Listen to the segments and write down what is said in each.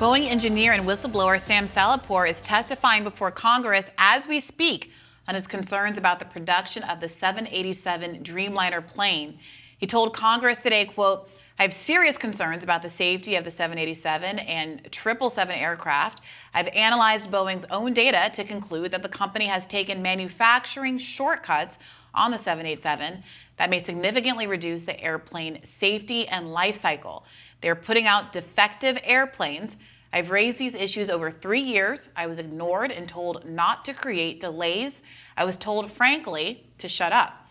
Boeing engineer and whistleblower Salehpour is testifying before Congress as we speak on his concerns about the production of the 787 Dreamliner plane. He told Congress today, quote, "I have serious concerns about the safety of the 787 and 777 aircraft. I've analyzed Boeing's own data to conclude that the company has taken manufacturing shortcuts on the 787 that may significantly reduce the airplane safety and life cycle. They're putting out defective airplanes. I've raised these issues over 3 years. I was ignored and told not to create delays. I was told, frankly, to shut up.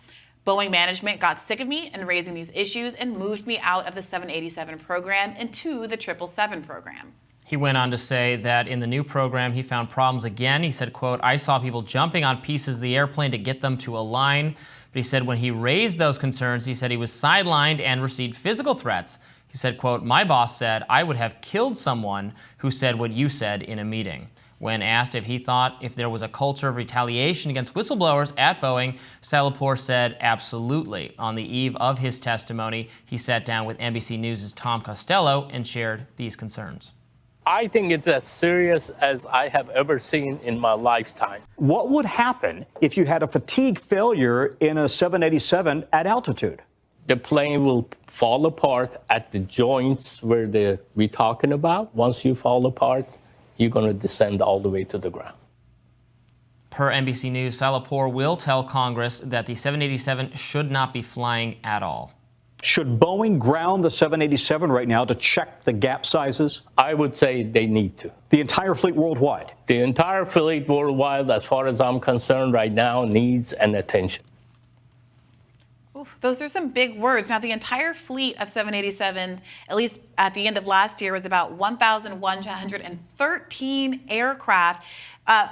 Boeing management got sick of me and raising these issues and moved me out of the 787 program into the 777 program." He went on to say that in the new program, he found problems again. He said, quote, "I saw people jumping on pieces of the airplane to get them to align." But he said when he raised those concerns, he said he was sidelined and received physical threats. He said, quote, "My boss said I would have killed someone who said what you said in a meeting." When asked if he thought if there was a culture of retaliation against whistleblowers at Boeing, Salehpour said absolutely. On the eve of his testimony, he sat down with NBC News' Tom Costello and shared these concerns. I think it's as serious as I have ever seen in my lifetime. What would happen if you had a fatigue failure in a 787 at altitude? The plane will fall apart at the joints where we're talking about. Once you fall apart, you're going to descend all the way to the ground. Per NBC News, Salehpour will tell Congress that the 787 should not be flying at all. Should Boeing ground the 787 right now to check the gap sizes? I would say they need to. The entire fleet worldwide? The entire fleet worldwide, as far as I'm concerned right now, needs an attention. Oof, those are some big words. Now, the entire fleet of 787s, at least at the end of last year, was about 1,113 aircraft.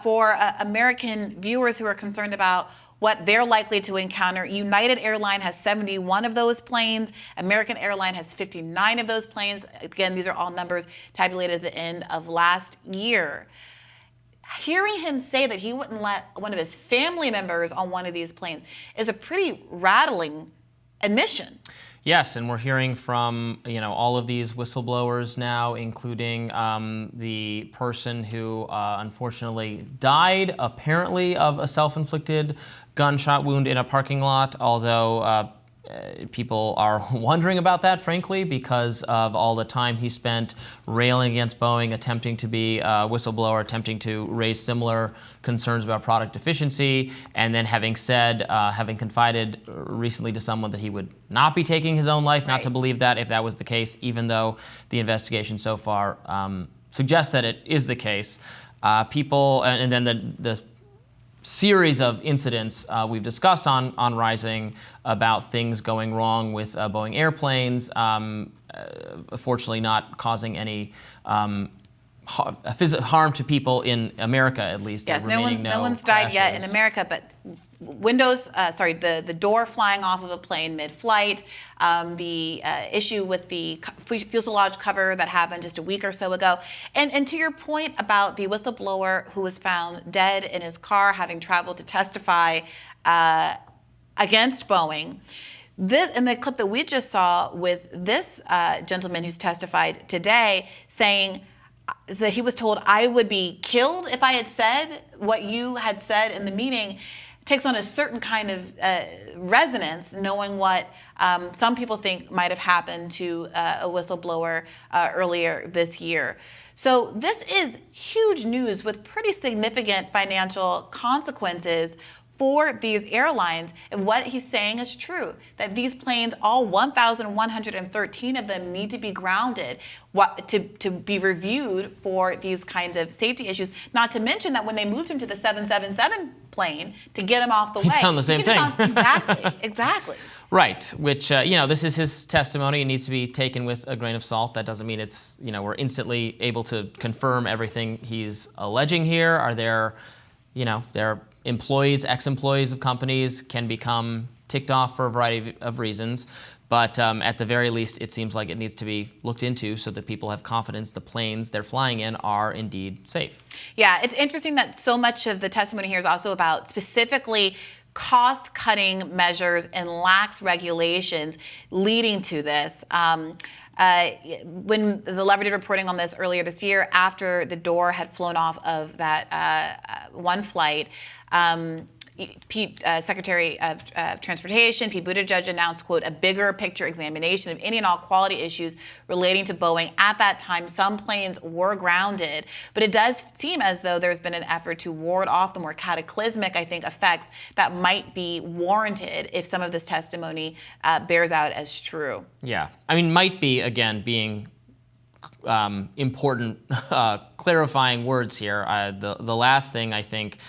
For American viewers who are concerned about what they're likely to encounter, United Airlines has 71 of those planes. American Airlines has 59 of those planes. Again, these are all numbers tabulated at the end of last year. Hearing him say that he wouldn't let one of his family members on one of these planes is a pretty rattling admission. Yes, and we're hearing from all of these whistleblowers now, including the person who unfortunately died, apparently of a self-inflicted gunshot wound in a parking lot, although people are wondering about that, frankly, because of all the time he spent railing against Boeing, attempting to be a whistleblower, attempting to raise similar concerns about product efficiency, and then having confided recently to someone that he would not be taking his own life, not to believe that if that was the case, even though the investigation so far suggests that it is the case. People, and then the series of incidents we've discussed on Rising about things going wrong with Boeing airplanes, fortunately not causing any harm to people in America, at least. Yes, no one's died yet in America, but the door flying off of a plane mid-flight, the issue with the fuselage cover that happened just a week or so ago. And to your point about the whistleblower who was found dead in his car having traveled to testify against Boeing, in the clip that we just saw with this gentleman who's testified today saying that he was told, "I would be killed if I had said what you had said in the meeting," takes on a certain kind of resonance, knowing what some people think might have happened to a whistleblower earlier this year. So this is huge news with pretty significant financial consequences for these airlines. If what he's saying is true, that these planes, all 1,113 of them, need to be grounded to be reviewed for these kinds of safety issues. Not to mention that when they moved him to the 777 plane to get him off the way, he found the same thing. Exactly. Right, which, this is his testimony. It needs to be taken with a grain of salt. That doesn't mean it's, we're instantly able to confirm everything he's alleging here. Are there, there employees, ex-employees of companies can become ticked off for a variety of reasons. But at the very least, it seems like it needs to be looked into so that people have confidence the planes they're flying in are indeed safe. Yeah, it's interesting that so much of the testimony here is also about specifically cost-cutting measures and lax regulations leading to this. When the Lever did reporting on this earlier this year, after the door had flown off of that one flight, Secretary of Transportation, Pete Buttigieg, announced, quote, a bigger picture examination of any and all quality issues relating to Boeing. At that time, some planes were grounded, but it does seem as though there's been an effort to ward off the more cataclysmic, I think, effects that might be warranted if some of this testimony bears out as true. Yeah, I mean, might be, again, being important clarifying words here. The last thing I think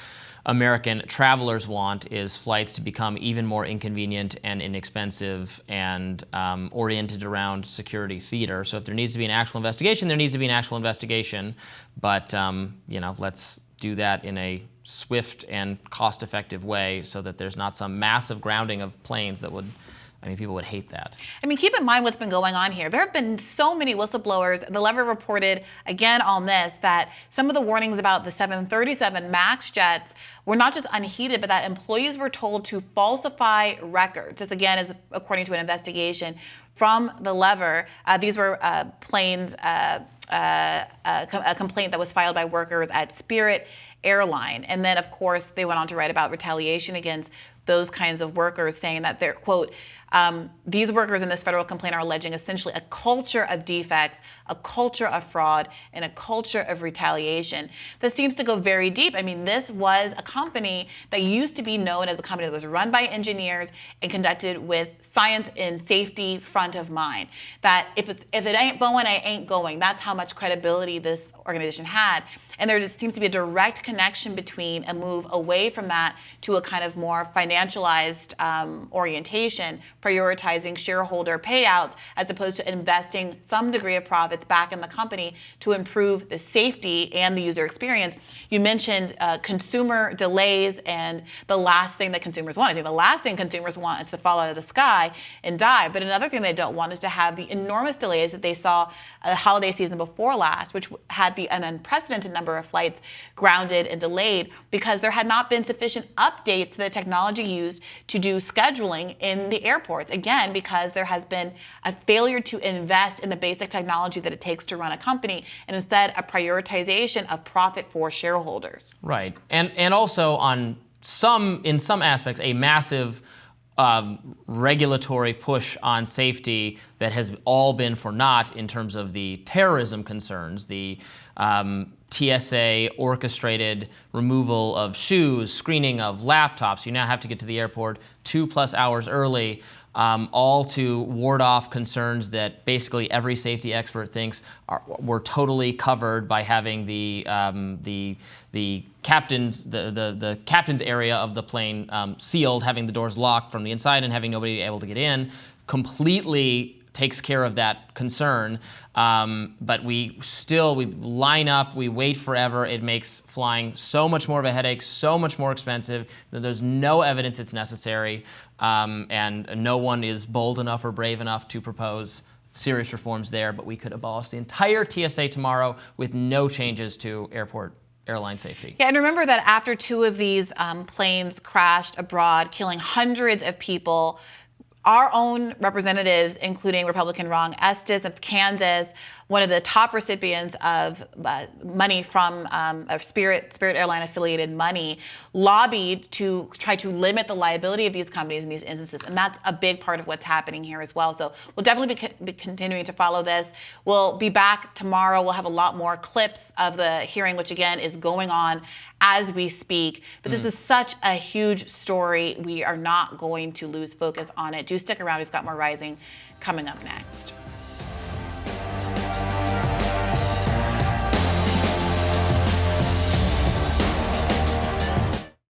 American travelers want is flights to become even more inconvenient and inexpensive and oriented around security theater. So if there needs to be an actual investigation, there needs to be an actual investigation. But let's do that in a swift and cost-effective way so that there's not some massive grounding of planes that would. I mean, people would hate that. I mean, keep in mind what's been going on here. There have been so many whistleblowers. The Lever reported, again on this, that some of the warnings about the 737 MAX jets were not just unheeded, but that employees were told to falsify records. This, again, is according to an investigation from the Lever. These were planes, a complaint that was filed by workers at Spirit Airline. And then, of course, they went on to write about retaliation against those kinds of workers, saying that they're, quote, these workers in this federal complaint are alleging essentially a culture of defects, a culture of fraud, and a culture of retaliation. This seems to go very deep. I mean, this was a company that used to be known as a company that was run by engineers and conducted with science and safety front of mind. That if it ain't Boeing, I ain't going. That's how much credibility this organization had. And there just seems to be a direct connection between a move away from that to a kind of more financialized orientation, prioritizing shareholder payouts as opposed to investing some degree of profits back in the company to improve the safety and the user experience. You mentioned consumer delays and the last thing that consumers want. I think the last thing consumers want is to fall out of the sky and die. But another thing they don't want is to have the enormous delays that they saw the holiday season before last, which had an unprecedented number of flights grounded and delayed because there had not been sufficient updates to the technology used to do scheduling in the airports. Again, because there has been a failure to invest in the basic technology that it takes to run a company, and instead a prioritization of profit for shareholders. Right, and also in some aspects, a massive regulatory push on safety that has all been for naught in terms of the terrorism concerns, the TSA orchestrated removal of shoes, screening of laptops. You now have to get to the airport 2+ hours early, all to ward off concerns that basically every safety expert thinks were totally covered by having the captain's area of the plane sealed, having the doors locked from the inside, and having nobody able to get in. Completely takes care of that concern, but we line up, we wait forever. It makes flying so much more of a headache, so much more expensive. There's no evidence it's necessary, and no one is bold enough or brave enough to propose serious reforms there, but we could abolish the entire TSA tomorrow with no changes to airline safety. Yeah, and remember that after 2 of these planes crashed abroad, killing hundreds of people, our own representatives, including Republican Ron Estes of Kansas, one of the top recipients of money from Spirit Airline affiliated money, lobbied to try to limit the liability of these companies in these instances. And that's a big part of what's happening here as well. So we'll definitely be continuing to follow this. We'll be back tomorrow. We'll have a lot more clips of the hearing, which again is going on as we speak. But this is such a huge story. We are not going to lose focus on it. Do stick around. We've got more Rising coming up next.